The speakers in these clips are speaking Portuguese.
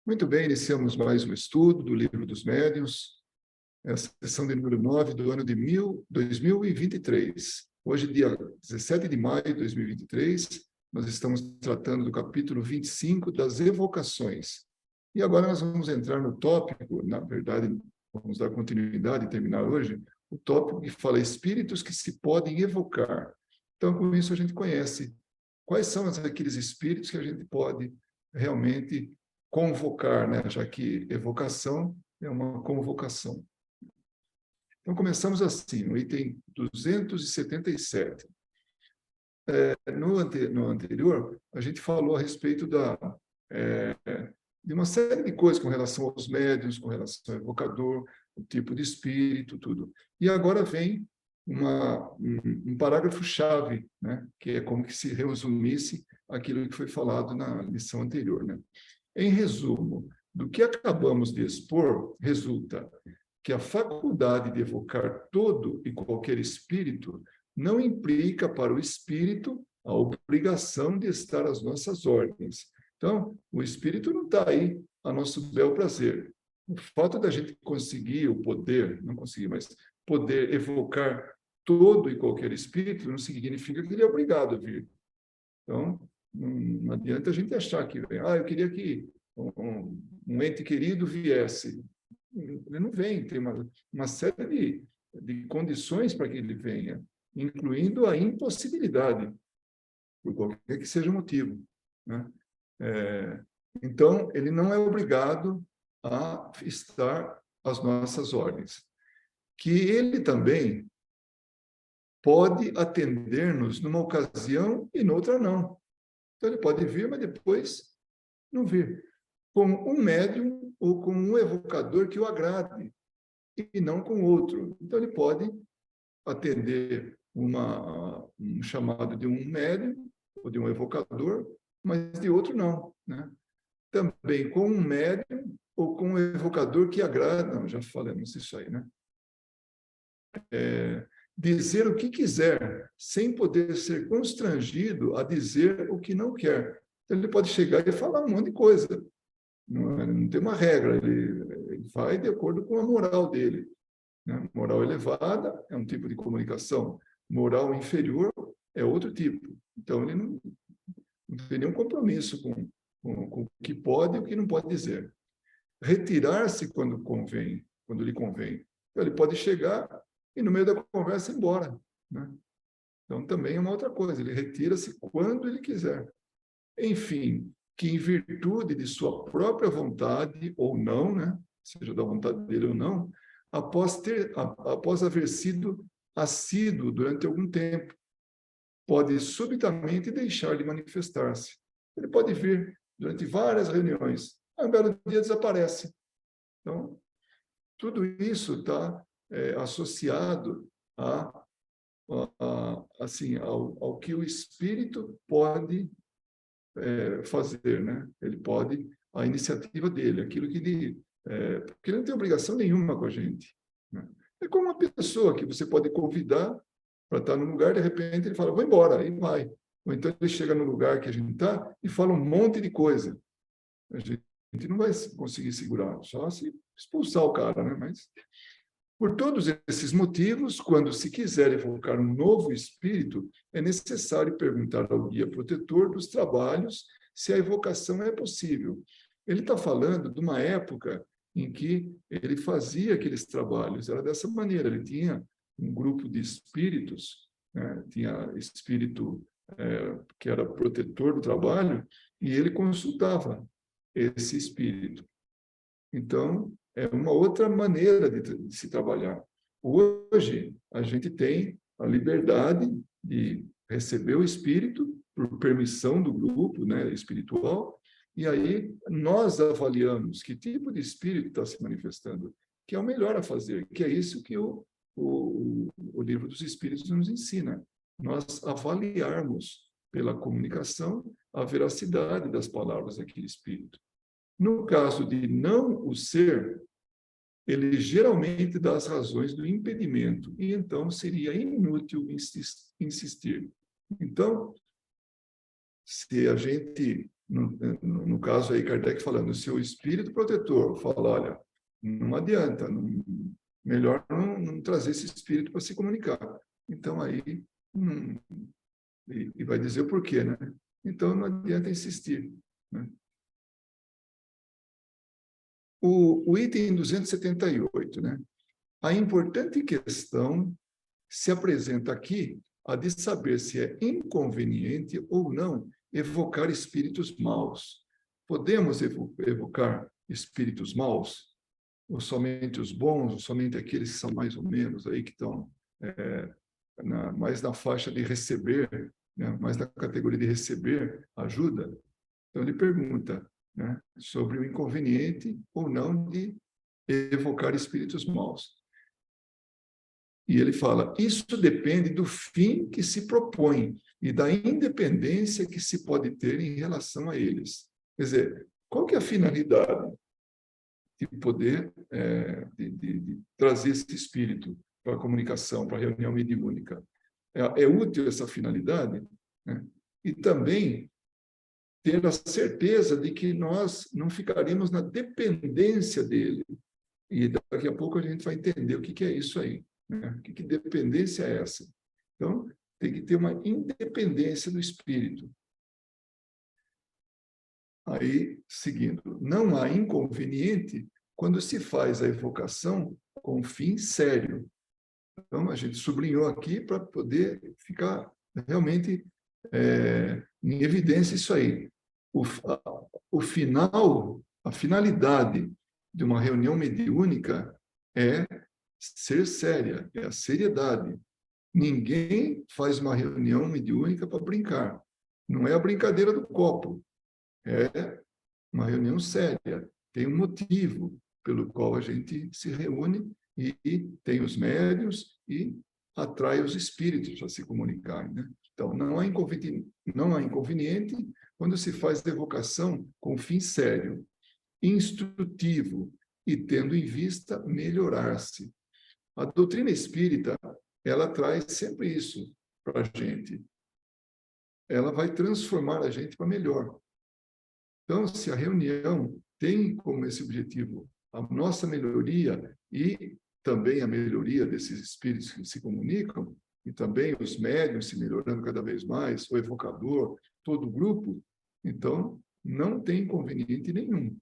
Muito bem, iniciamos mais um estudo do Livro dos Médiuns, essa sessão de número 9 do ano de 2023. Hoje, dia 17 de maio de 2023, nós estamos tratando do capítulo 25 das evocações. E agora nós vamos entrar no tópico, na verdade, vamos dar continuidade e terminar hoje, o tópico que fala espíritos que se podem evocar. Então, com isso, a gente conhece quais são aqueles espíritos que a gente pode realmente convocar, né? Já que evocação é uma convocação. Então, começamos assim, no item 277. No anterior, a gente falou a respeito de uma série de coisas com relação aos médiuns, com relação ao evocador, o tipo de espírito, tudo. E agora vem um parágrafo-chave, né? Que é como que se resumisse aquilo que foi falado na lição anterior, né? Em resumo, do que acabamos de expor, resulta que a faculdade de evocar todo e qualquer espírito não implica para o espírito a obrigação de estar às nossas ordens. Então, o espírito não está aí a nosso bel prazer. O fato da gente conseguir o poder, não conseguir, mas poder evocar todo e qualquer espírito não significa que ele é obrigado a vir. Então, não adianta a gente achar que, eu queria que um ente querido viesse. Ele não vem, tem uma série de condições para que ele venha, incluindo a impossibilidade, por qualquer que seja o motivo, né? Então, ele não é obrigado a estar às nossas ordens. Que ele também pode atender-nos numa ocasião e noutra não. Então, ele pode vir, mas depois não vir. Com um médium ou com um evocador que o agrade, e não com outro. Então, ele pode atender um chamado de um médium ou de um evocador, mas de outro não, né? Também com um médium ou com um evocador que agrada, não, já falamos isso aí, né? Dizer o que quiser, sem poder ser constrangido a dizer o que não quer. Então, ele pode chegar e falar um monte de coisa. Não tem uma regra, ele vai de acordo com a moral dele, né? Moral elevada é um tipo de comunicação, moral inferior é outro tipo. Então, ele não tem nenhum compromisso com o que pode e o que não pode dizer. Retirar-se quando convém, quando lhe convém. Então, ele pode chegar e, no meio da conversa, ir embora, né? Então, também é uma outra coisa, ele retira-se quando ele quiser. Enfim, que em virtude de sua própria vontade ou não, né, seja da vontade dele ou não, após haver sido assíduo durante algum tempo, pode subitamente deixar de manifestar-se. Ele pode vir durante várias reuniões, aí um belo dia desaparece. Então, tudo isso está associado assim, ao que o espírito pode fazer, né? Ele pode, a iniciativa dele, aquilo que ele... porque ele não tem obrigação nenhuma com a gente, né? É como uma pessoa que você pode convidar para estar no lugar, de repente ele fala, vou embora, e vai. Ou então ele chega no lugar que a gente está e fala um monte de coisa. A gente não vai conseguir segurar, só se expulsar o cara, né? Mas, por todos esses motivos, quando se quiser evocar um novo espírito, é necessário perguntar ao guia protetor dos trabalhos se a evocação é possível. Ele está falando de uma época em que ele fazia aqueles trabalhos, era dessa maneira, ele tinha um grupo de espíritos, né? Tinha espírito que era protetor do trabalho, e ele consultava esse espírito. Então, é uma outra maneira de se trabalhar. Hoje, a gente tem a liberdade de receber o espírito por permissão do grupo, né, espiritual, e aí nós avaliamos que tipo de espírito está se manifestando, que é o melhor a fazer, que é isso que o Livro dos Espíritos nos ensina. Nós avaliarmos pela comunicação a veracidade das palavras daquele espírito. No caso de não o ser, ele geralmente dá as razões do impedimento, e então seria inútil insistir. Então, se a gente, no caso aí, Kardec falando, se o espírito protetor fala, olha, não adianta, melhor não trazer esse espírito para se comunicar. Então, aí, e vai dizer o porquê, né? Então, não adianta insistir, né? O item 278, né? A importante questão se apresenta aqui a de saber se é inconveniente ou não evocar espíritos maus. Podemos evocar espíritos maus? Ou somente os bons, ou somente aqueles que são mais ou menos aí, que estão mais na faixa de receber, né? Mais na categoria de receber ajuda? Então, ele pergunta, né, sobre o inconveniente ou não de evocar espíritos maus. E ele fala, isso depende do fim que se propõe e da independência que se pode ter em relação a eles. Quer dizer, qual que é a finalidade de poder de trazer esse espírito para a comunicação, para a reunião mediúnica? É útil essa finalidade, né? E também ter a certeza de que nós não ficaremos na dependência dele. E daqui a pouco a gente vai entender o que é isso aí, né? Que dependência é essa? Então, tem que ter uma independência do espírito. Aí, seguindo, não há inconveniente quando se faz a evocação com fim sério. Então, a gente sublinhou aqui para poder ficar realmente em evidência isso aí. O final, a finalidade de uma reunião mediúnica é ser séria, é a seriedade. Ninguém faz uma reunião mediúnica para brincar. Não é a brincadeira do copo. É uma reunião séria. Tem um motivo pelo qual a gente se reúne e tem os médiuns e atrai os espíritos para se comunicarem, né? Então, não há inconveniente quando se faz evocação com fim sério, instrutivo e tendo em vista melhorar-se. A doutrina espírita, ela traz sempre isso para a gente. Ela vai transformar a gente para melhor. Então, se a reunião tem como esse objetivo a nossa melhoria e também a melhoria desses espíritos que se comunicam, e também os médiuns se melhorando cada vez mais, o evocador, todo o grupo, então não tem inconveniente nenhum.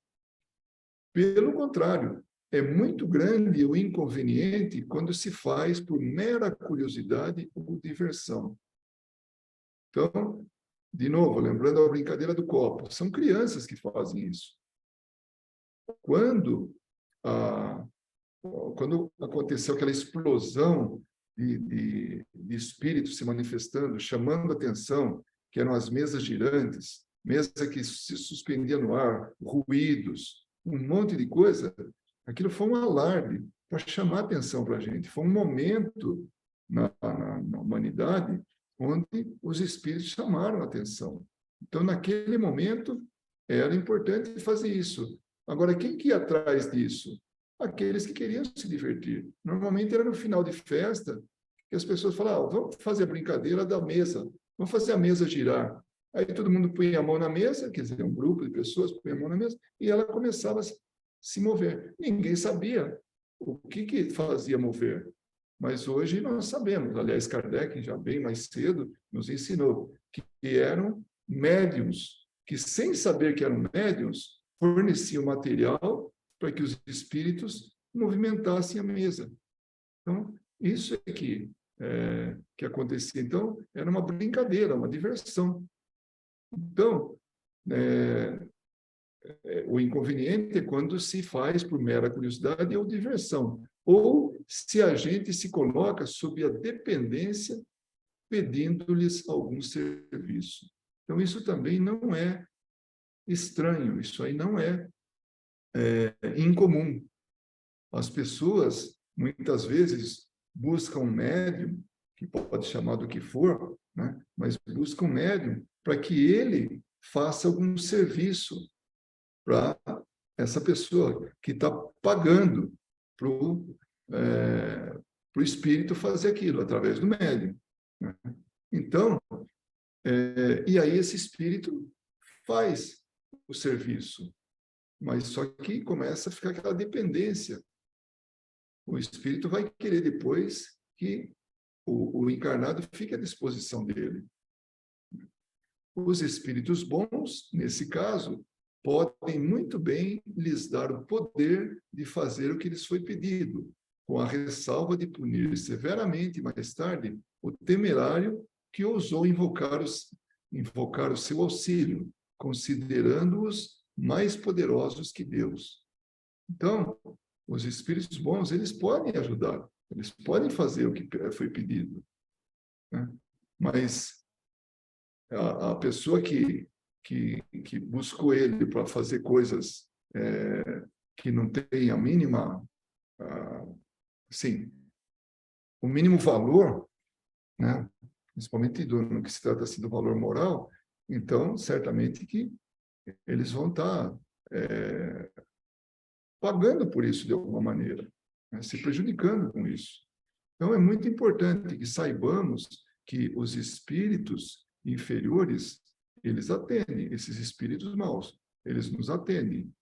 Pelo contrário, é muito grande o inconveniente quando se faz por mera curiosidade ou diversão. Então, de novo, lembrando a brincadeira do copo, são crianças que fazem isso. Quando aconteceu aquela explosão de espíritos se manifestando, chamando a atenção, que eram as mesas girantes, mesa que se suspendia no ar, ruídos, um monte de coisa, aquilo foi um alarme para chamar a atenção para a gente. Foi um momento na humanidade onde os espíritos chamaram a atenção. Então, naquele momento, era importante fazer isso. Agora, quem que ia atrás disso? Aqueles que queriam se divertir. Normalmente era no final de festa que as pessoas falavam, vamos fazer a brincadeira da mesa, vamos fazer a mesa girar. Aí todo mundo punha a mão na mesa, quer dizer, um grupo de pessoas punha a mão na mesa, e ela começava a se mover. Ninguém sabia o que fazia mover. Mas hoje nós sabemos, aliás, Kardec, já bem mais cedo, nos ensinou que eram médiuns, que sem saber que eram médiuns, forneciam material para que os espíritos movimentassem a mesa. Então, isso é que acontecia. Então, era uma brincadeira, uma diversão. Então, o inconveniente é quando se faz por mera curiosidade ou diversão, ou se a gente se coloca sob a dependência, pedindo-lhes algum serviço. Então, isso também não é estranho, isso aí não é incomum. As pessoas, muitas vezes, buscam um médium, que pode chamar do que for, né? Mas buscam um médium para que ele faça algum serviço para essa pessoa que está pagando para o espírito fazer aquilo, através do médium, né? Então, E aí esse espírito faz o serviço, mas só que começa a ficar aquela dependência. O espírito vai querer depois que o encarnado fique à disposição dele. Os espíritos bons, nesse caso, podem muito bem lhes dar o poder de fazer o que lhes foi pedido, com a ressalva de punir severamente mais tarde o temerário que ousou invocar o seu auxílio, considerando-os mais poderosos que Deus. Então, os espíritos bons, eles podem ajudar, eles podem fazer o que foi pedido, né? Mas a pessoa que buscou ele para fazer coisas que não tem a mínima, assim, o mínimo valor, né? Principalmente no que se trata assim, do valor moral, então, certamente que eles vão estar pagando por isso de alguma maneira, né? Se prejudicando com isso. Então, é muito importante que saibamos que os espíritos inferiores, eles atendem, esses espíritos maus, eles nos atendem,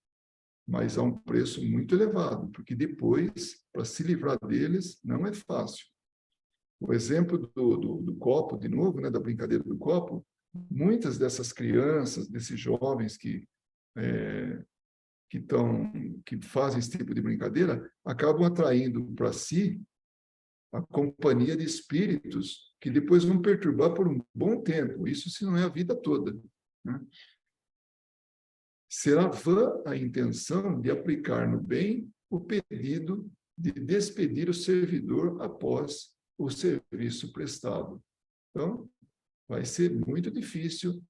mas a um preço muito elevado, porque depois, para se livrar deles, não é fácil. O exemplo do copo, de novo, né, da brincadeira do copo, muitas dessas crianças, desses jovens que fazem esse tipo de brincadeira, acabam atraindo para si a companhia de espíritos que depois vão perturbar por um bom tempo. Isso se não é a vida toda, né? Será vã a intenção de aplicar no bem o pedido de despedir o servidor após o serviço prestado. Então, vai ser muito difícil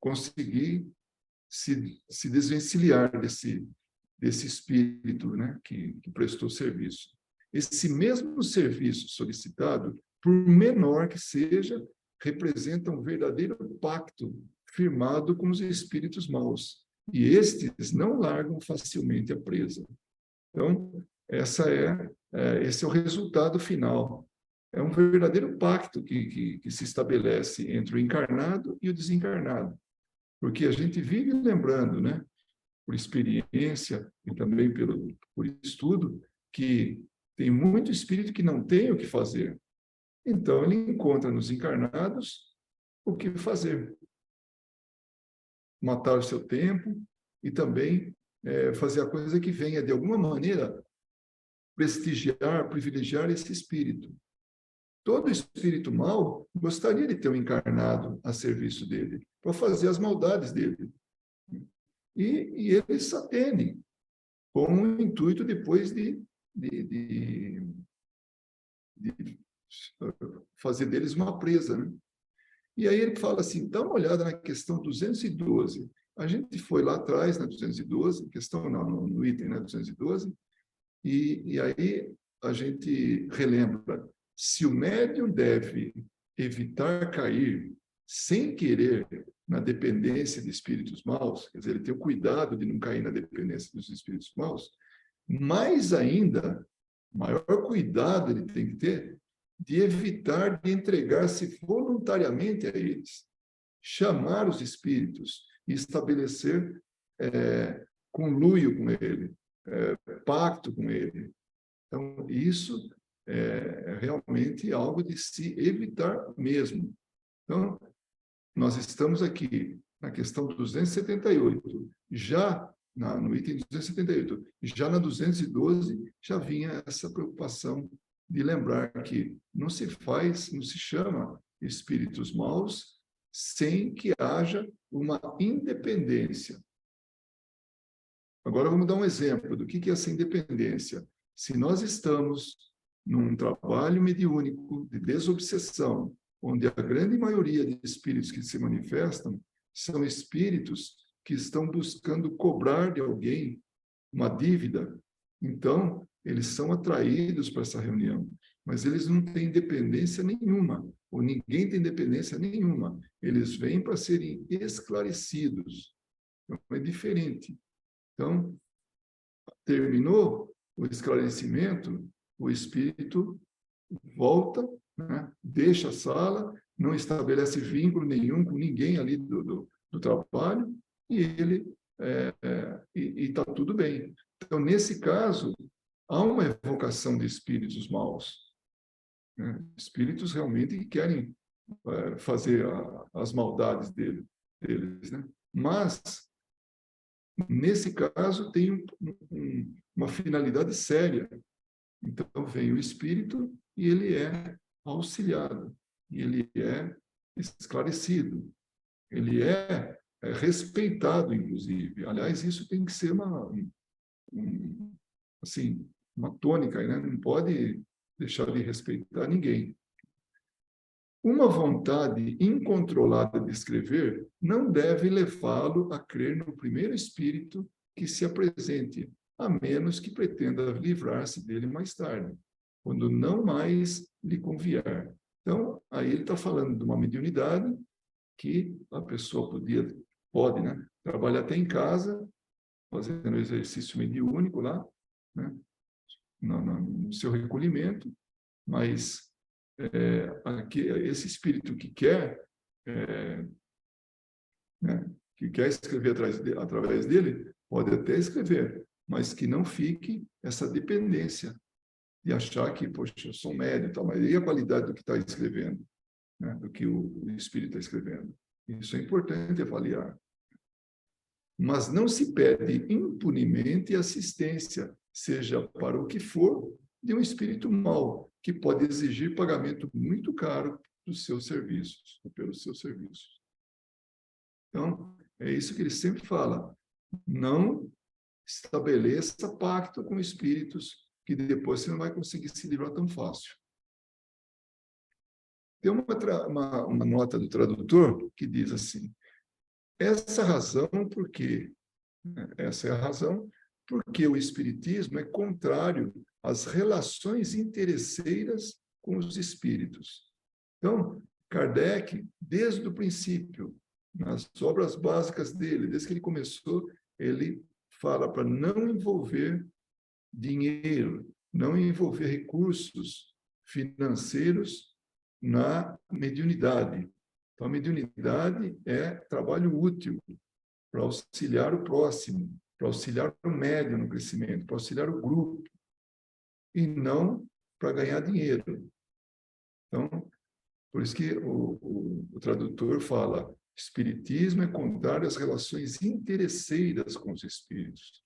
conseguir se desvencilhar desse espírito, né, que prestou serviço. Esse mesmo serviço solicitado, por menor que seja, representa um verdadeiro pacto firmado com os espíritos maus. E estes não largam facilmente a presa. Então, esse é o resultado final. É um verdadeiro pacto que se estabelece entre o encarnado e o desencarnado. Porque a gente vive lembrando, né, por experiência e também por estudo, que tem muito espírito que não tem o que fazer. Então, ele encontra nos encarnados o que fazer. Matar o seu tempo e também fazer a coisa que venha, de alguma maneira, prestigiar, privilegiar esse espírito. Todo espírito mau gostaria de ter um encarnado a serviço dele, para fazer as maldades dele. E eles atendem, com o intuito depois de fazer deles uma presa, né? E aí ele fala assim, dá uma olhada na questão 212. A gente foi lá atrás, na 212, questão não, no item, né, 212, e aí a gente relembra, se o médium deve evitar cair sem querer na dependência de espíritos maus, quer dizer, ele tem o cuidado de não cair na dependência dos espíritos maus, mais ainda, maior cuidado ele tem que ter de evitar de entregar-se voluntariamente a eles, chamar os espíritos e estabelecer conluio com ele, pacto com ele. Então, isso é realmente algo de se evitar mesmo. Então, nós estamos aqui na questão 278, já no item 278, já na 212, já vinha essa preocupação de lembrar que não se chama espíritos maus sem que haja uma independência. Agora vamos dar um exemplo do que é essa independência. Se nós estamos num trabalho mediúnico de desobsessão, onde a grande maioria de espíritos que se manifestam são espíritos que estão buscando cobrar de alguém uma dívida, então eles são atraídos para essa reunião, mas eles não têm independência nenhuma, ou ninguém tem independência nenhuma. Eles vêm para serem esclarecidos. Então, é diferente. Então, terminou o esclarecimento, o espírito volta, né, deixa a sala, não estabelece vínculo nenhum com ninguém ali do trabalho, e ele está tudo bem. Então, nesse caso, há uma evocação de espíritos maus, né? Espíritos realmente que querem fazer as maldades deles, né? Mas, nesse caso, tem uma finalidade séria. Então, vem o espírito e ele é auxiliado, e ele é esclarecido, ele é respeitado, inclusive. Aliás, isso tem que ser assim, uma tônica, né? Não pode deixar de respeitar ninguém. Uma vontade incontrolada de escrever não deve levá-lo a crer no primeiro espírito que se apresente, a menos que pretenda livrar-se dele mais tarde, quando não mais lhe convier. Então, aí ele está falando de uma mediunidade que a pessoa pode, né, trabalhar até em casa, fazendo exercício mediúnico lá, né, no seu recolhimento, mas esse espírito que quer, né, que quer escrever através dele, pode até escrever, mas que não fique essa dependência de achar que, poxa, eu sou médium, tal, mas e a qualidade do que está escrevendo, né, do que o espírito está escrevendo? Isso é importante avaliar. Mas não se pede impunemente assistência, seja para o que for, de um espírito mau, que pode exigir pagamento muito caro dos seus serviços, ou pelos seus serviços. Então, é isso que ele sempre fala. Não estabeleça pacto com espíritos que depois você não vai conseguir se livrar tão fácil. Tem uma nota do tradutor que diz assim: essa é a razão porque o espiritismo é contrário às relações interesseiras com os espíritos. Então, Kardec, desde o princípio, nas obras básicas dele, desde que ele começou, ele fala para não envolver dinheiro, não envolver recursos financeiros na mediunidade. Então, a mediunidade é trabalho útil para auxiliar o próximo, para auxiliar o médium no crescimento, para auxiliar o grupo, e não para ganhar dinheiro. Então, por isso que o tradutor fala: espiritismo é contrário às relações interesseiras com os espíritos.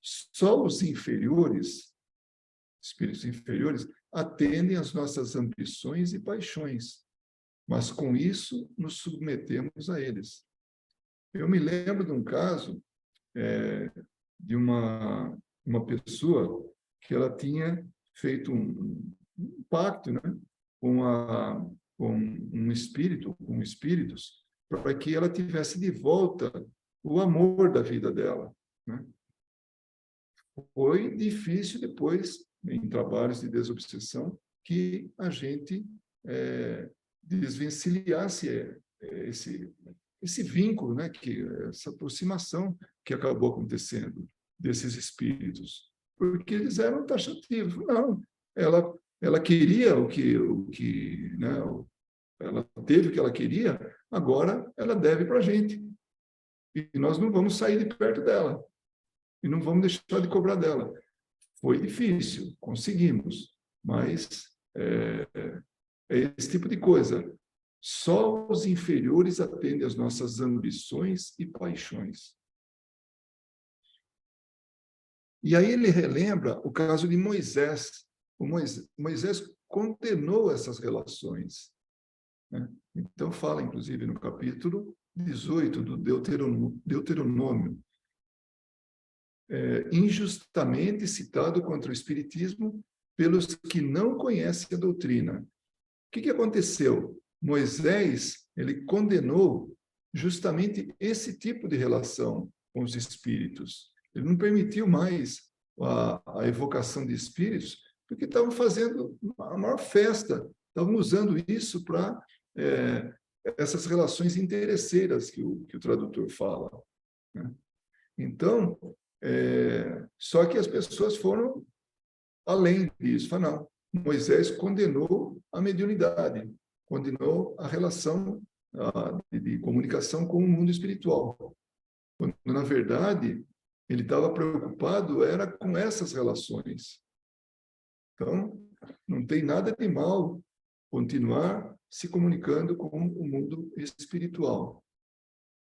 Só os inferiores, espíritos inferiores, atendem às nossas ambições e paixões, mas com isso nos submetemos a eles. Eu me lembro de um caso de uma pessoa que ela tinha feito um pacto, né, com com espíritos, para que ela tivesse de volta o amor da vida dela, né? Foi difícil depois, em trabalhos de desobsessão, que a gente desvencilhasse esse vínculo, né, essa aproximação que acabou acontecendo desses espíritos, porque eles eram taxativos. Não, ela queria né, ela teve o que ela queria, agora ela deve para a gente. E nós não vamos sair de perto dela. E não vamos deixar de cobrar dela. Foi difícil, conseguimos, mas é esse tipo de coisa. Só os inferiores atendem às nossas ambições e paixões. E aí ele relembra o caso de Moisés. Moisés condenou essas relações, né? Então fala, inclusive, no capítulo 18 do Deuteronômio, injustamente citado contra o Espiritismo pelos que não conhecem a doutrina. O que aconteceu? Moisés, ele condenou justamente esse tipo de relação com os espíritos. Ele não permitiu mais a evocação de espíritos, porque estavam fazendo a maior festa, estavam usando isso para essas relações interesseiras que o tradutor fala, né? Então, só que as pessoas foram além disso. Falaram, não, Moisés condenou a mediunidade. condenou a relação de comunicação com o mundo espiritual. Quando, na verdade, ele estava preocupado era com essas relações. Então, não tem nada de mal continuar se comunicando com o mundo espiritual.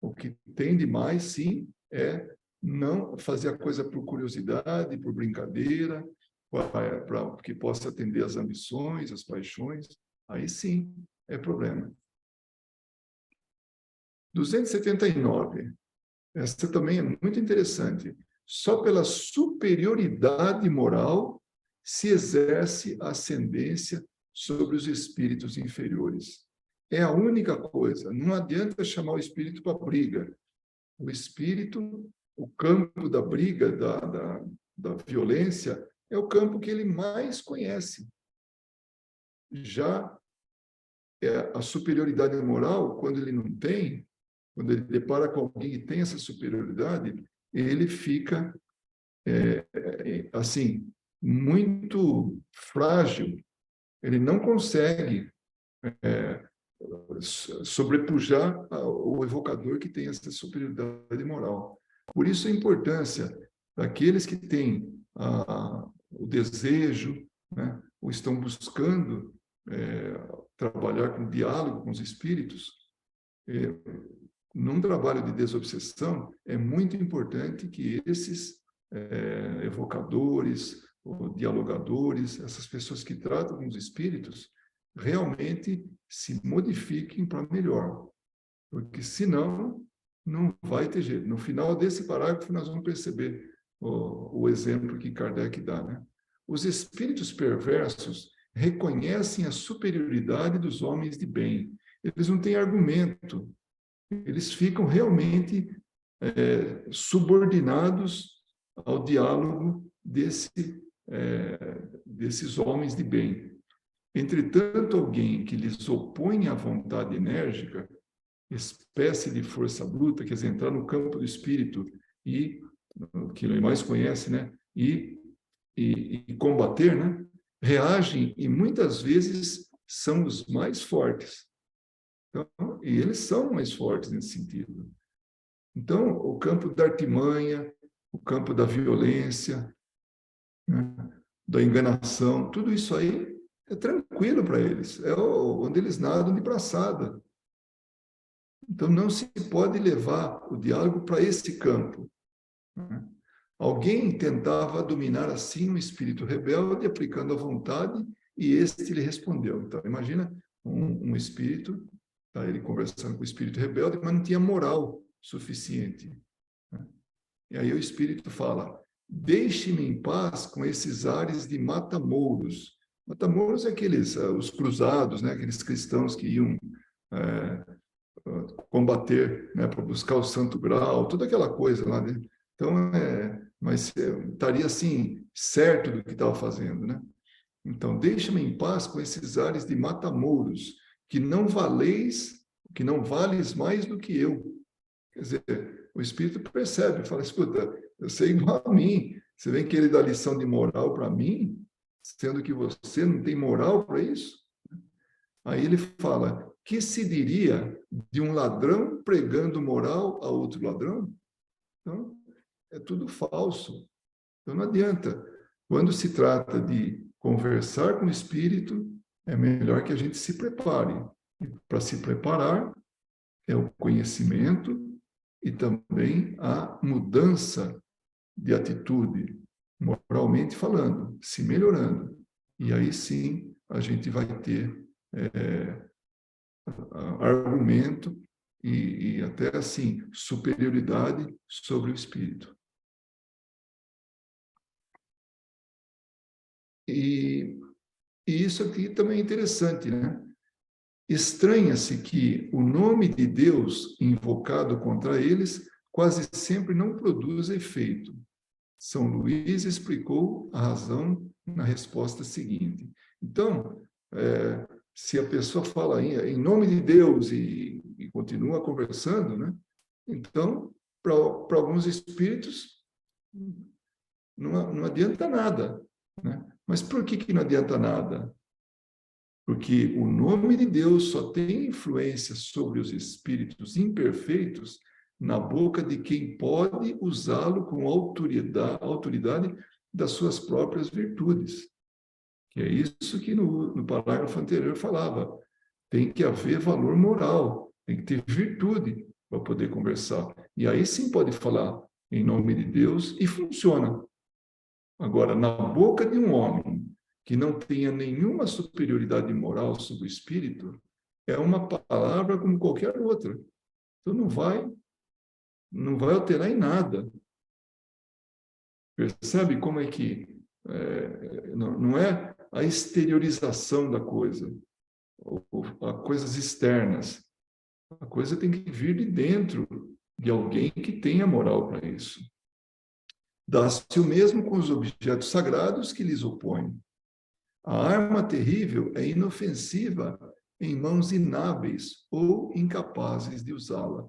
O que tem de mais, sim, é não fazer a coisa por curiosidade, por brincadeira, para que possa atender às ambições, às paixões. Aí sim é problema. 279. Essa também é muito interessante. Só pela superioridade moral se exerce a ascendência sobre os espíritos inferiores. É a única coisa. Não adianta chamar o espírito para briga. O espírito, o campo da briga, da violência, é o campo que ele mais conhece. Já a superioridade moral, quando ele não tem, quando ele depara com alguém que tem essa superioridade, ele fica, assim, muito frágil. Ele não consegue sobrepujar o evocador que tem essa superioridade moral. Por isso a importância daqueles que têm o desejo, né, ou estão buscando trabalhar com diálogo com os espíritos, num trabalho de desobsessão, é muito importante que esses evocadores, ou dialogadores, essas pessoas que tratam com os espíritos, realmente se modifiquem para melhor. Porque, senão, não vai ter jeito. No final desse parágrafo, nós vamos perceber o exemplo que Kardec dá, né? Os espíritos perversos reconhecem a superioridade dos homens de bem. Eles não têm argumento. Eles ficam realmente subordinados ao diálogo desses homens de bem. Entretanto, alguém que lhes opõe à vontade enérgica, espécie de força bruta, quer dizer, entrar no campo do espírito e, que ele mais conhece, né, e combater, né, reagem e muitas vezes são os mais fortes. Então, e eles são mais fortes nesse sentido. Então, o campo da artimanha, o campo da violência, né, da enganação, tudo isso aí é tranquilo para eles, é onde eles nadam de braçada. Então, não se pode levar o diálogo para esse campo, né? Alguém tentava dominar assim um espírito rebelde, aplicando a vontade, e este lhe respondeu. Então, imagina um espírito, tá, ele conversando com o espírito rebelde, mas não tinha moral suficiente, né? E aí o espírito fala: deixe-me em paz com esses ares de matamouros. Matamouros é aqueles, os cruzados, né? Aqueles cristãos que iam combater, né? Para buscar o santo grau, toda aquela coisa lá, né? Então, mas estaria assim, certo do que estava fazendo, né? Então, deixa-me em paz com esses ares de matamouros, que não vales mais do que eu. Quer dizer, o espírito percebe, fala: escuta, eu sei igual a mim, você vem querer dar lição de moral para mim, sendo que você não tem moral para isso? Aí ele fala: que se diria de um ladrão pregando moral a outro ladrão? Então, é tudo falso. Então, não adianta. Quando se trata de conversar com o espírito, é melhor que a gente se prepare. E para se preparar, é o conhecimento e também a mudança de atitude, moralmente falando, se melhorando. E aí sim a gente vai ter argumento e até assim superioridade sobre o espírito. E isso aqui também é interessante, né? Estranha-se que o nome de Deus invocado contra eles quase sempre não produz efeito. São Luís explicou a razão na resposta seguinte. Então, se a pessoa fala em nome de Deus e continua conversando, né? Então, para alguns espíritos, não adianta nada, né? Mas por que não adianta nada? Porque o nome de Deus só tem influência sobre os espíritos imperfeitos na boca de quem pode usá-lo com autoridade das suas próprias virtudes. Que é isso que no parágrafo anterior falava. Tem que haver valor moral, tem que ter virtude para poder conversar. E aí sim pode falar em nome de Deus e funciona. Agora, na boca de um homem que não tenha nenhuma superioridade moral sobre o espírito, é uma palavra como qualquer outra. Então não vai alterar em nada. Percebe como é que não é a exteriorização da coisa, ou a coisas externas. A coisa tem que vir de dentro de alguém que tenha moral para isso. Dá-se o mesmo com os objetos sagrados que lhes opõem. A arma terrível é inofensiva em mãos inábeis ou incapazes de usá-la.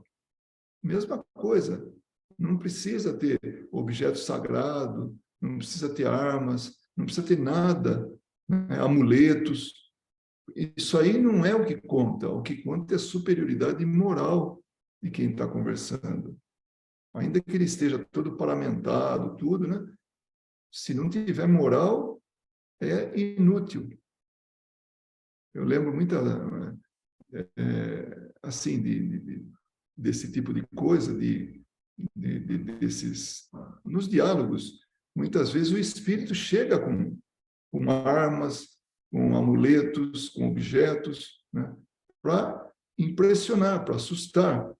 Mesma coisa, não precisa ter objeto sagrado, não precisa ter armas, não precisa ter nada, né? Amuletos. Isso aí não é o que conta é a superioridade moral de quem está conversando. Ainda que ele esteja todo paramentado, tudo, né? Se não tiver moral, é inútil. Eu lembro muito, assim, desse tipo de coisa, desses, nos diálogos, muitas vezes o espírito chega com armas, com amuletos, com objetos, né? Para impressionar, para assustar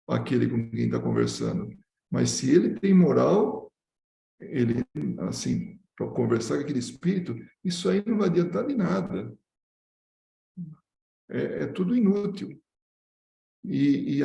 aquele com quem está conversando. Mas se ele tem moral, ele, assim, para conversar com aquele espírito, isso aí não vai adiantar de nada. É tudo inútil. E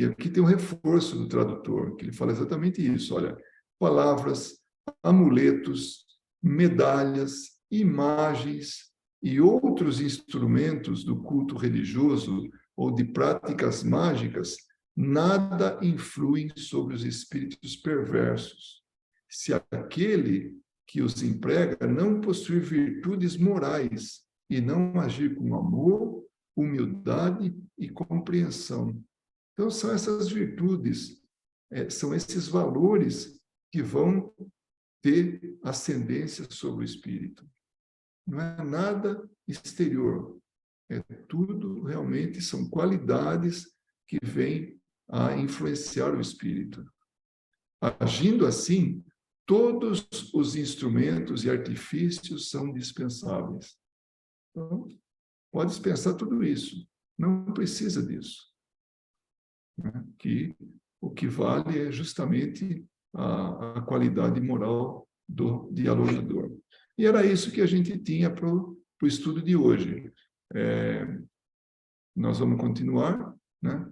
aqui tem um reforço do tradutor, que ele fala exatamente isso. Olha, palavras, amuletos, medalhas, imagens e outros instrumentos do culto religioso ou de práticas mágicas nada influem sobre os espíritos perversos, se aquele que os emprega não possuir virtudes morais e não agir com amor, humildade e compreensão. Então, são essas virtudes, são esses valores que vão ter ascendência sobre o espírito. Não é nada exterior, é tudo realmente são qualidades que vêm a influenciar o espírito. Agindo assim, todos os instrumentos e artifícios são dispensáveis. Então, pode dispensar tudo isso, não precisa disso. Né? Que o que vale é justamente a qualidade moral do dialogador. E era isso que a gente tinha para o estudo de hoje. Nós vamos continuar, né?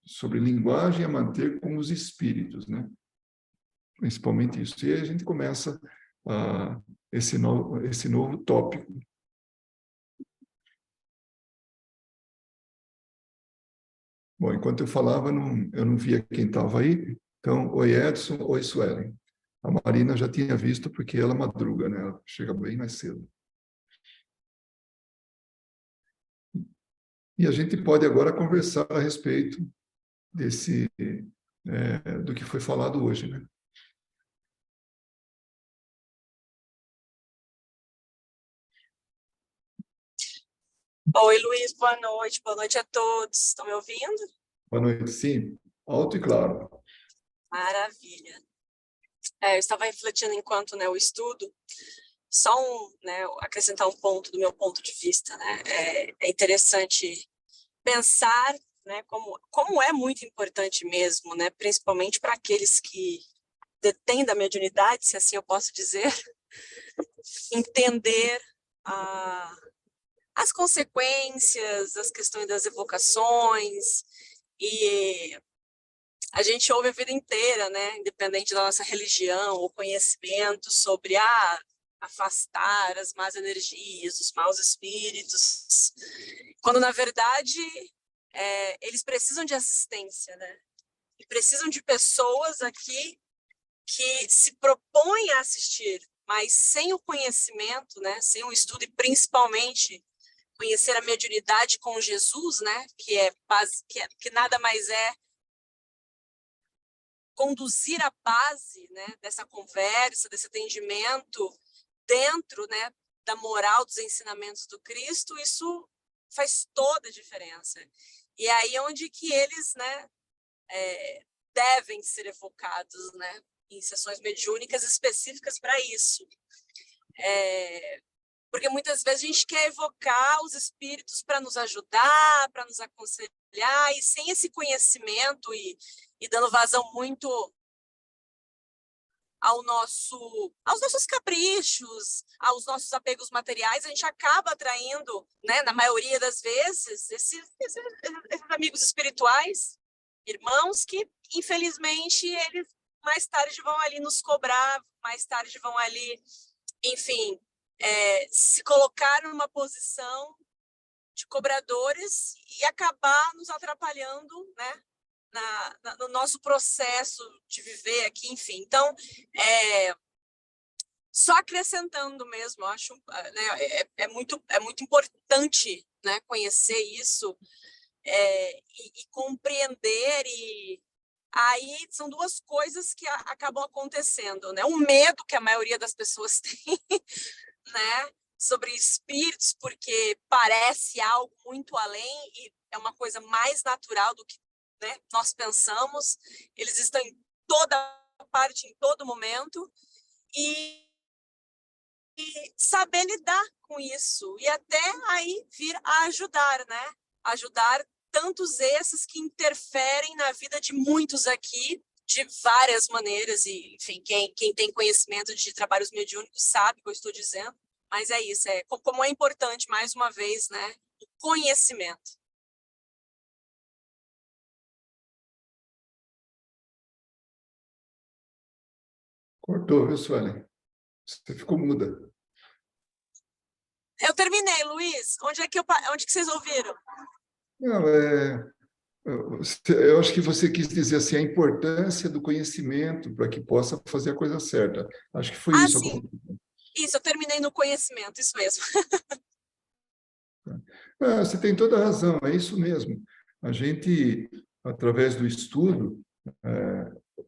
Sobre linguagem a manter com os espíritos, né? Principalmente isso. E aí a gente começa esse novo tópico. Bom, enquanto eu falava, eu não via quem estava aí. Então, oi Edson, oi Suelen. A Marina já tinha visto porque ela madruga, né? Ela chega bem mais cedo. E a gente pode agora conversar a respeito do que foi falado hoje, né? Oi, Luiz, boa noite a todos. Estão me ouvindo? Boa noite, sim. Alto e claro. Maravilha. Eu estava refletindo enquanto, né, o estudo, só acrescentar um ponto do meu ponto de vista, né? É interessante pensar, né, como é muito importante mesmo, né, principalmente para aqueles que detêm da mediunidade, se assim eu posso dizer, entender as consequências, as questões das evocações. E a gente ouve a vida inteira, né, independente da nossa religião ou conhecimento, sobre afastar as más energias, os maus espíritos, quando na verdade eles precisam de assistência, né? E precisam de pessoas aqui que se propõem a assistir, mas sem o conhecimento, né, sem o estudo e principalmente conhecer a mediunidade com Jesus, né, que nada mais é conduzir a base, né, dessa conversa, desse atendimento dentro, né, da moral dos ensinamentos do Cristo, isso faz toda a diferença. E aí é onde que eles, né, devem ser evocados, né, em sessões mediúnicas específicas para isso. Porque muitas vezes a gente quer evocar os espíritos para nos ajudar, para nos aconselhar, e sem esse conhecimento e dando vazão muito aos nossos caprichos, aos nossos apegos materiais, a gente acaba atraindo, né, na maioria das vezes, esses amigos espirituais, irmãos que, infelizmente, eles mais tarde vão ali nos cobrar, mais tarde vão ali, enfim, se colocar numa posição de cobradores e acabar nos atrapalhando, né, no nosso processo de viver aqui, enfim. Então, só acrescentando mesmo, eu acho, né, é muito importante, né, conhecer isso e compreender, e aí são duas coisas que acabam acontecendo, né? Um medo que a maioria das pessoas tem, né, sobre espíritos, porque parece algo muito além e é uma coisa mais natural do que, né, nós pensamos. Eles estão em toda parte, em todo momento, e saber lidar com isso e até aí vir a ajudar, né? Ajudar tantos esses que interferem na vida de muitos aqui de várias maneiras, e enfim, quem tem conhecimento de trabalhos mediúnicos sabe o que eu estou dizendo, mas é isso, como é importante, mais uma vez, né, o conhecimento. Cortou, viu, Suelen? Você ficou muda. Eu terminei, Luiz. Onde que vocês ouviram? Não, eu acho que você quis dizer assim, a importância do conhecimento para que possa fazer a coisa certa. Acho que foi Ah, isso. sim. Isso, eu terminei no conhecimento, isso mesmo. Você tem toda a razão, é isso mesmo. A gente, através do estudo,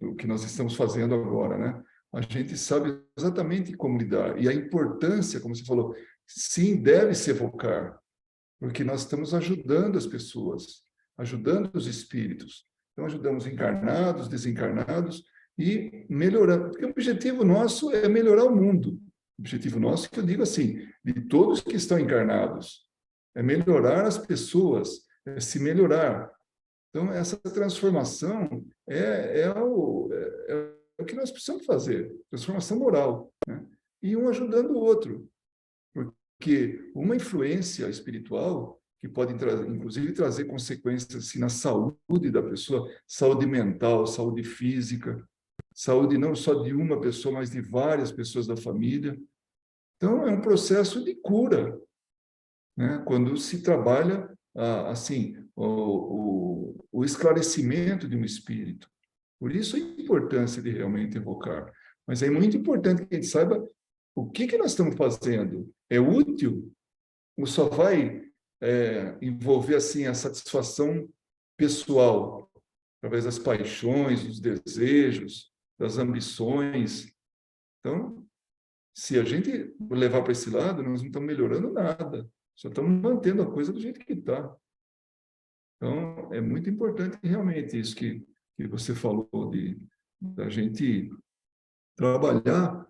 o que nós estamos fazendo agora, né? A gente sabe exatamente como lidar. E a importância, como você falou, sim, deve se evocar, porque nós estamos ajudando as pessoas, ajudando os espíritos. Então, ajudamos encarnados, desencarnados e melhorando. Porque o objetivo nosso é melhorar o mundo. O objetivo nosso, que eu digo assim, de todos que estão encarnados, é melhorar as pessoas, é se melhorar. Então, essa transformação é o que nós precisamos fazer, transformação moral, né? E um ajudando o outro, porque uma influência espiritual que pode, inclusive, trazer consequências assim, na saúde da pessoa, saúde mental, saúde física, saúde não só de uma pessoa, mas de várias pessoas da família. Então, é um processo de cura, né? Quando se trabalha assim o esclarecimento de um espírito. Por isso a importância de realmente evocar. Mas é muito importante que a gente saiba o que nós estamos fazendo. É útil ou só vai envolver assim a satisfação pessoal através das paixões, dos desejos, das ambições. Então, se a gente levar para esse lado, nós não estamos melhorando nada. Só estamos mantendo a coisa do jeito que está. Então, é muito importante realmente isso que você falou, da gente trabalhar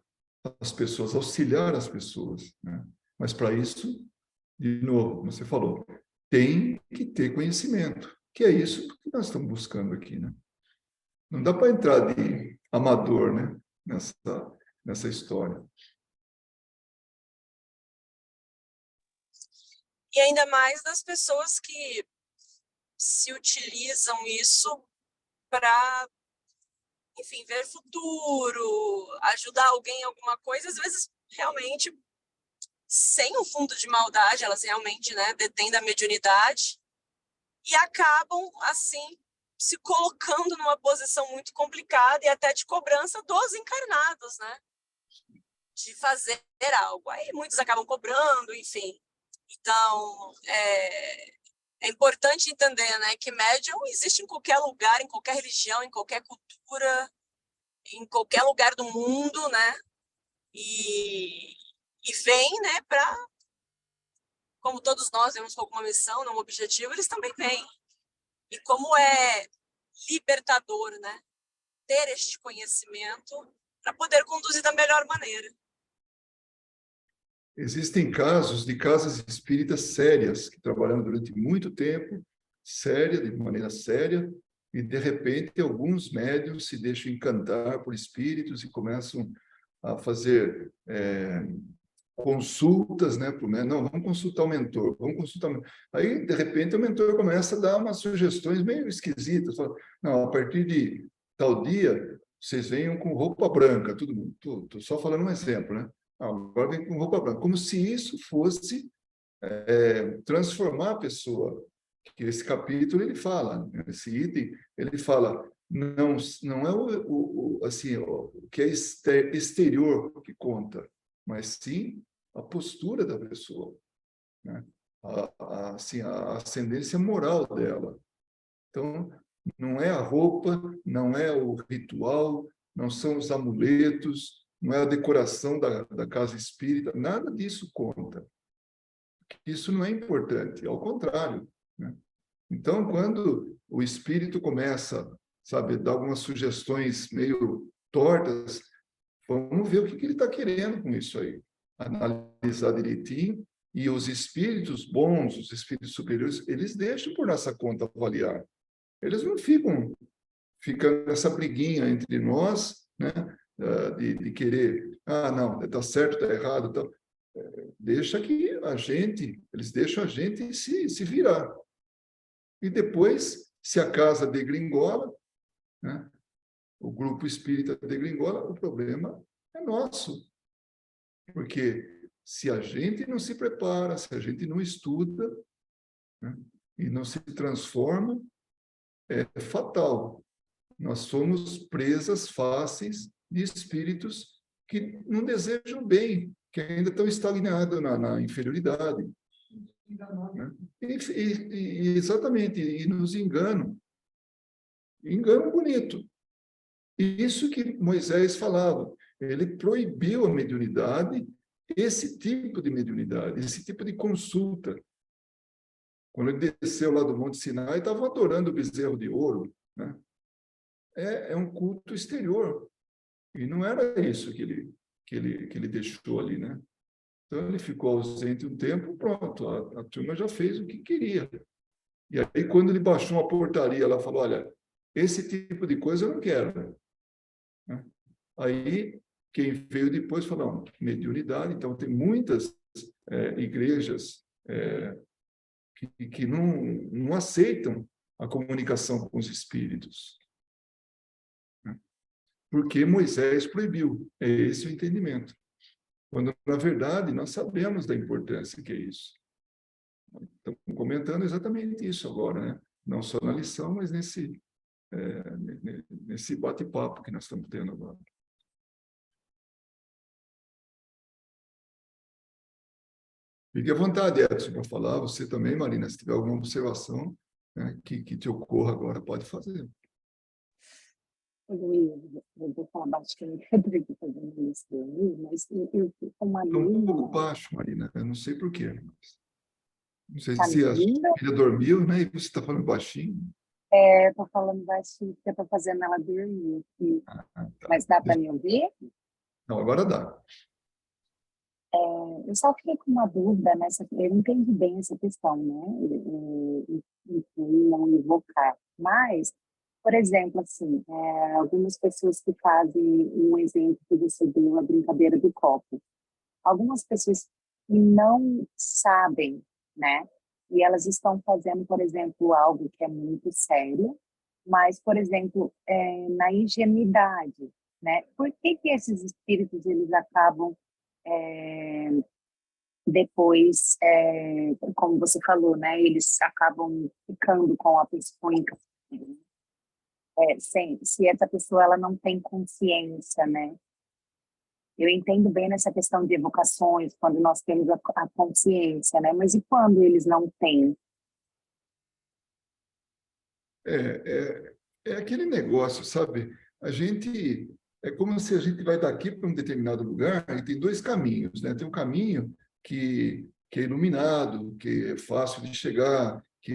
as pessoas, auxiliar as pessoas, né? Mas para isso, de novo, como você falou, tem que ter conhecimento, que é isso que nós estamos buscando aqui, né? Não dá para entrar de amador, né? Nessa história. E ainda mais das pessoas que se utilizam isso para, enfim, ver futuro, ajudar alguém em alguma coisa, às vezes realmente sem um fundo de maldade, elas realmente, né, detêm da mediunidade e acabam assim se colocando numa posição muito complicada e até de cobrança dos encarnados, né? de fazer algo. Aí muitos acabam cobrando, enfim. Então, é importante entender, né, que médium existe em qualquer lugar, em qualquer religião, em qualquer cultura, em qualquer lugar do mundo, né? E vem, né, para, como todos nós vemos com alguma missão, um objetivo, eles também vêm. E como é libertador, né, ter este conhecimento para poder conduzir da melhor maneira. Existem casos de casas espíritas sérias, que trabalharam durante muito tempo, de maneira séria, e, de repente, alguns médiuns se deixam encantar por espíritos e começam a fazer consultas, né, para o mentor. Não, vamos consultar o mentor, vamos consultar o mentor. Aí, de repente, o mentor começa a dar umas sugestões meio esquisitas. Fala, não, a partir de tal dia, vocês venham com roupa branca, todo mundo. Estou só falando um exemplo, né? Agora vem com roupa branca. Como se isso fosse transformar a pessoa. Que esse capítulo, ele fala, esse item, ele fala, não é assim, o que é exterior que conta, mas sim a postura da pessoa, né? Assim, a ascendência moral dela. Então, não é a roupa, não é o ritual, não são os amuletos, não é a decoração da casa espírita, nada disso conta. Isso não é importante, ao contrário, né? Então, quando o espírito começa, sabe, dar algumas sugestões meio tortas, vamos ver o que ele está querendo com isso aí. Analisar direitinho, e os espíritos bons, os espíritos superiores, eles deixam por nossa conta avaliar. Eles não ficam nessa briguinha entre nós, né, de querer, não, está certo, está errado, tá. Deixa que eles deixam a gente se virar. E depois, se a casa degringola, né, o grupo espírita degringola, o problema é nosso. Porque se a gente não se prepara, se a gente não estuda, né, e não se transforma, é fatal. Nós somos presas fáceis de espíritos que não desejam bem, que ainda estão estagnados na inferioridade. Né? Exatamente, e nos enganam. Engano bonito. Isso que Moisés falava. Ele proibiu a mediunidade, esse tipo de mediunidade, esse tipo de consulta. Quando ele desceu lá do Monte Sinai, estavam adorando o bezerro de ouro, né? É um culto exterior. E não era isso que ele deixou ali, né? Então, ele ficou ausente um tempo, pronto, a turma já fez o que queria. E aí, quando ele baixou uma portaria, ela falou, olha, esse tipo de coisa eu não quero. Né? Aí, quem veio depois falou, mediunidade, então tem muitas igrejas que não aceitam a comunicação com os espíritos. Né? Porque Moisés proibiu. É esse o entendimento. Quando, na verdade, nós sabemos da importância que é isso. Estamos comentando exatamente isso agora, né? Não só na lição, mas nesse bate-papo que nós estamos tendo agora. Fique à vontade, Edson, para falar. Você também, Marina, se tiver alguma observação, né, que te ocorra agora, pode fazer. Eu vou falar bastante, eu estou aqui fazendo isso dormir, mas eu fico com uma Um dúvida. pouco baixo, Marina, eu não sei por quê. Não sei Tá se a me ouvindo? filha dormiu, né? E você está falando baixinho. Eu estou falando baixinho, porque eu estou fazendo ela dormir. Tá. Mas dá para me ouvir? Não, agora dá. Eu só fiquei com uma dúvida nessa, eu entendi bem essa questão, né? Não invocar. Mas, por exemplo, assim, algumas pessoas que fazem um exemplo que você deu, a brincadeira do copo. Algumas pessoas que não sabem, né? E elas estão fazendo, por exemplo, algo que é muito sério, mas, por exemplo, na ingenuidade, né? Por que esses espíritos eles acabam depois, como você falou, né? Eles acabam ficando com a pessoa se essa pessoa ela não tem consciência, né? Eu entendo bem nessa questão de evocações, quando nós temos a consciência, né? Mas e quando eles não têm? É aquele negócio, sabe? É como se a gente vai daqui para um determinado lugar e tem dois caminhos, né? Tem um caminho que é iluminado, que é fácil de chegar, que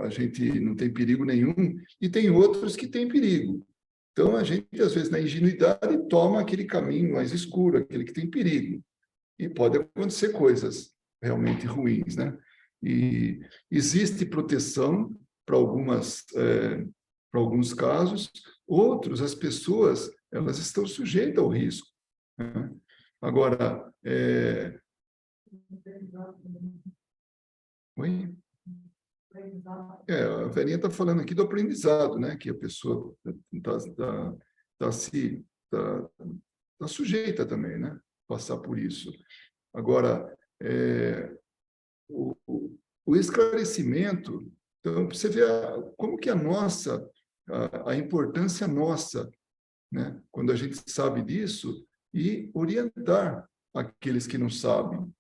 a gente não tem perigo nenhum, e tem outros que têm perigo. Então, a gente, às vezes, na ingenuidade, toma aquele caminho mais escuro, aquele que tem perigo. E pode acontecer coisas realmente ruins, né? E existe proteção para para alguns casos, outros, as pessoas, elas estão sujeitas ao risco, né? Agora, Oi? A Verinha está falando aqui do aprendizado, né? Que a pessoa está sujeita também, né? Passar por isso. Agora, o esclarecimento, então, você vê como que a importância nossa, né? Quando a gente sabe disso, e orientar aqueles que não sabem.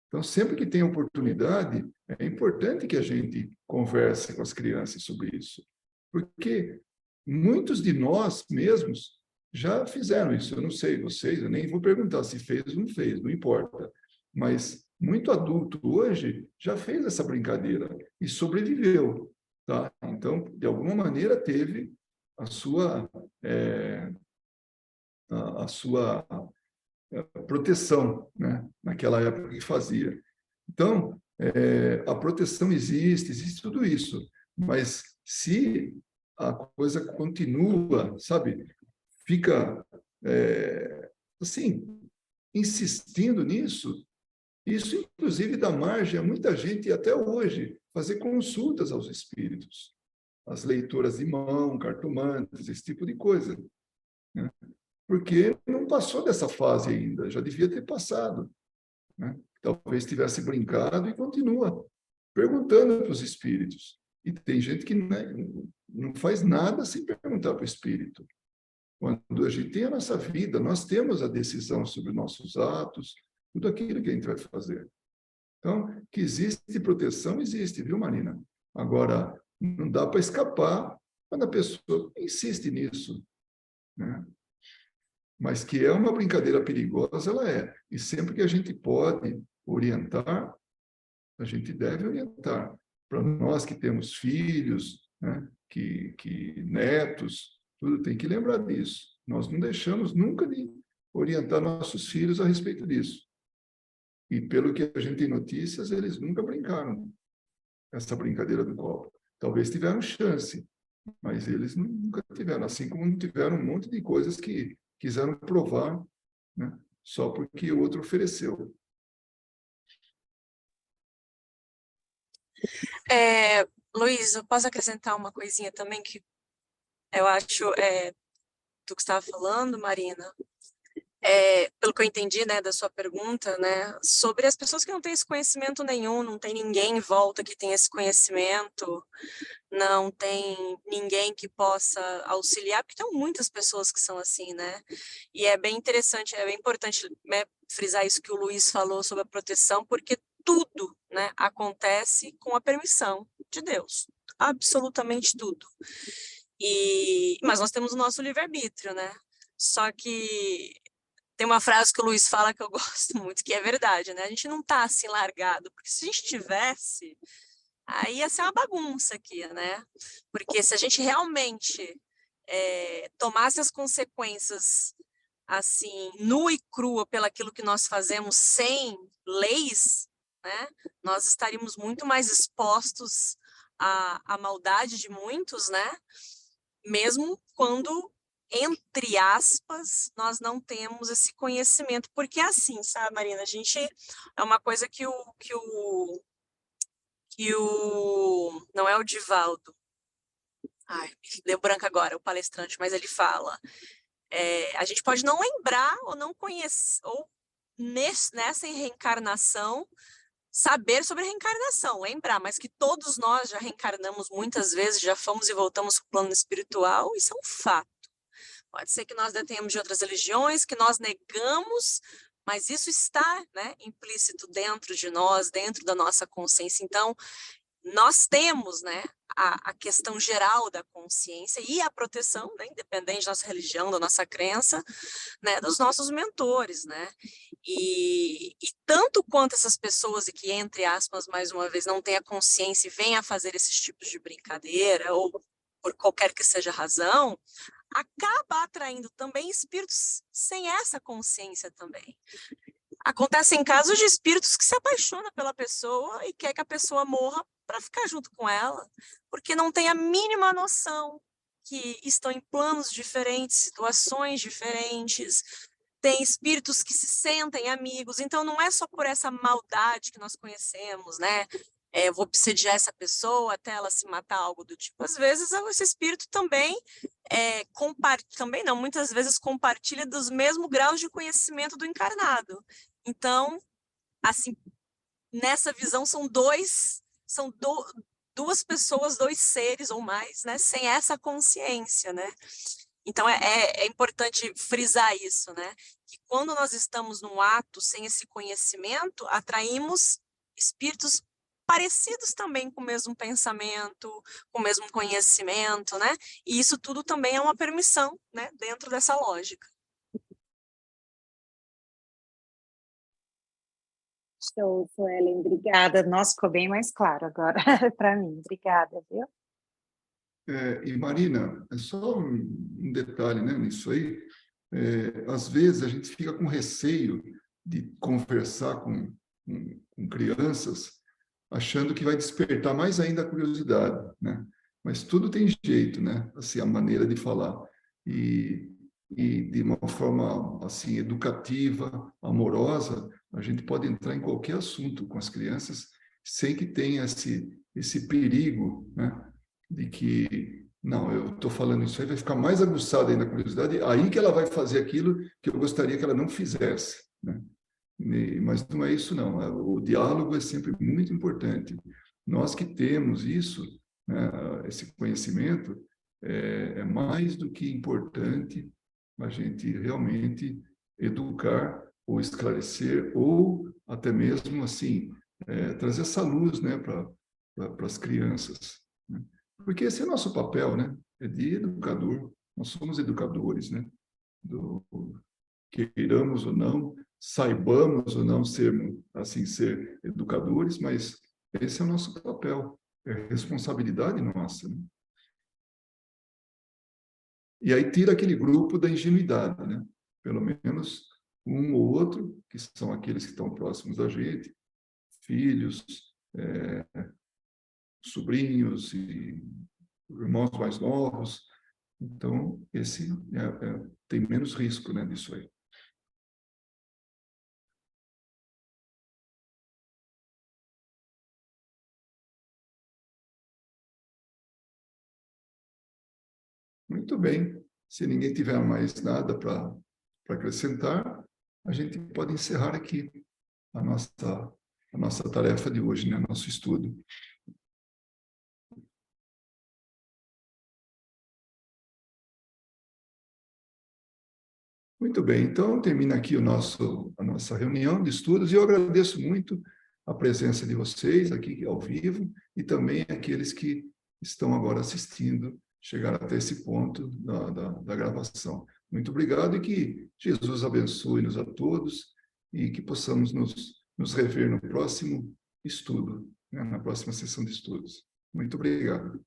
Então, sempre que tem oportunidade, é importante que a gente converse com as crianças sobre isso. Porque muitos de nós mesmos já fizeram isso. Eu não sei vocês, eu nem vou perguntar se fez ou não fez, não importa. Mas muito adulto hoje já fez essa brincadeira e sobreviveu, tá? Então, de alguma maneira, teve a sua proteção, né? Naquela época que fazia. Então, a proteção existe tudo isso, mas se a coisa continua, sabe, fica assim, insistindo nisso, isso inclusive dá margem a muita gente até hoje fazer consultas aos espíritos, as leituras de mão, cartomantes, esse tipo de coisa, né? Porque não passou dessa fase ainda, já devia ter passado, né? Talvez tivesse brincado e continua perguntando para os espíritos. E tem gente que, né, não faz nada sem perguntar para o espírito. Quando a gente tem a nossa vida, nós temos a decisão sobre nossos atos, tudo aquilo que a gente vai fazer. Então, que existe proteção, existe, viu, Marina? Agora, não dá para escapar quando a pessoa insiste nisso, né? Mas que é uma brincadeira perigosa, ela é. E sempre que a gente pode orientar, a gente deve orientar. Para nós que temos filhos, né, que netos, tudo tem que lembrar disso. Nós não deixamos nunca de orientar nossos filhos a respeito disso. E pelo que a gente tem notícias, eles nunca brincaram essa brincadeira do copo. Talvez tiveram chance, mas eles nunca tiveram. Assim como não tiveram um monte de coisas que quiseram provar, né, só porque o outro ofereceu. Luiz, eu posso acrescentar uma coisinha também que eu acho do que estava falando, Marina, pelo que eu entendi, né, da sua pergunta, né, sobre as pessoas que não têm esse conhecimento nenhum, não tem ninguém em volta que tenha esse conhecimento, não tem ninguém que possa auxiliar, porque tem muitas pessoas que são assim, né? E é bem interessante, é bem importante, né, frisar isso que o Luiz falou sobre a proteção, porque tudo, né, acontece com a permissão de Deus, absolutamente tudo. Mas nós temos o nosso livre-arbítrio, né? Só que tem uma frase que o Luiz fala que eu gosto muito, que é verdade, né? A gente não está assim largado, porque se a gente tivesse, aí ia ser uma bagunça aqui, né? Porque se a gente realmente tomasse as consequências assim, nua e crua pelaquilo que nós fazemos sem leis, né? Nós estaríamos muito mais expostos à maldade de muitos, né? Mesmo quando, entre aspas, nós não temos esse conhecimento, porque é assim, sabe, Marina? A gente é uma coisa que não é o Divaldo, deu branco agora, o palestrante, mas ele fala, a gente pode não lembrar ou não conhecer, ou nessa reencarnação, saber sobre a reencarnação, lembrar, mas que todos nós já reencarnamos muitas vezes, já fomos e voltamos para o plano espiritual, isso é um fato. pode ser que nós detenhamos de outras religiões, que nós negamos, mas isso está, né, implícito dentro de nós, dentro da nossa consciência. Então, nós temos, né, a questão geral da consciência e a proteção, né, independente da nossa religião, da nossa crença, né, dos nossos mentores, né, e tanto quanto essas pessoas e que, entre aspas, mais uma vez, não têm a consciência e vêm a fazer esses tipos de brincadeira, ou por qualquer que seja a razão, acaba atraindo também espíritos sem essa consciência também. Acontecem casos de espíritos que se apaixonam pela pessoa e quer que a pessoa morra para ficar junto com ela, porque não tem a mínima noção que estão em planos diferentes, situações diferentes. Tem espíritos que se sentem amigos, então não é só por essa maldade que nós conhecemos, né? Vou obsediar essa pessoa até ela se matar, algo do tipo. Às vezes esse espírito também também não, muitas vezes compartilha dos mesmos graus de conhecimento do encarnado. Então, assim, nessa visão são duas pessoas, dois seres ou mais, né, sem essa consciência, né? Então, é importante frisar isso, né? Que quando nós estamos num ato sem esse conhecimento, atraímos espíritos parecidos também com o mesmo pensamento, com o mesmo conhecimento, né? E isso tudo também é uma permissão, né, dentro dessa lógica. Show, Suelen, obrigada. Nossa, ficou bem mais claro agora para mim. Obrigada, viu? E Marina, é só um detalhe, né, nisso aí. Às vezes a gente fica com receio de conversar com crianças, achando que vai despertar mais ainda a curiosidade, né? Mas tudo tem jeito, né? Assim, a maneira de falar. E de uma forma assim educativa, amorosa, a gente pode entrar em qualquer assunto com as crianças sem que tenha esse perigo, né? De que, não, eu estou falando isso aí, vai ficar mais aguçada ainda a curiosidade, aí que ela vai fazer aquilo que eu gostaria que ela não fizesse, né? Mas não é isso, não. O diálogo é sempre muito importante. Nós que temos isso, né, esse conhecimento, é mais do que importante a gente realmente educar ou esclarecer ou até mesmo assim trazer essa luz, né, para as crianças, né? Porque esse é nosso papel, né? É de educador. Nós somos educadores, né? Queiramos ou não, saibamos ou não ser educadores, mas esse é o nosso papel, é responsabilidade nossa, né? E aí tira aquele grupo da ingenuidade, né? Pelo menos um ou outro, que são aqueles que estão próximos da gente, filhos, sobrinhos e irmãos mais novos. Então, esse tem menos risco, né, disso aí. Muito bem. Se ninguém tiver mais nada para acrescentar, a gente pode encerrar aqui a nossa tarefa de hoje, né? Nosso estudo. Muito bem. Então, termina aqui a nossa reunião de estudos e eu agradeço muito a presença de vocês aqui ao vivo e também aqueles que estão agora assistindo, chegar até esse ponto da gravação. Muito obrigado e que Jesus abençoe-nos a todos e que possamos nos rever no próximo estudo, né, na próxima sessão de estudos. Muito obrigado.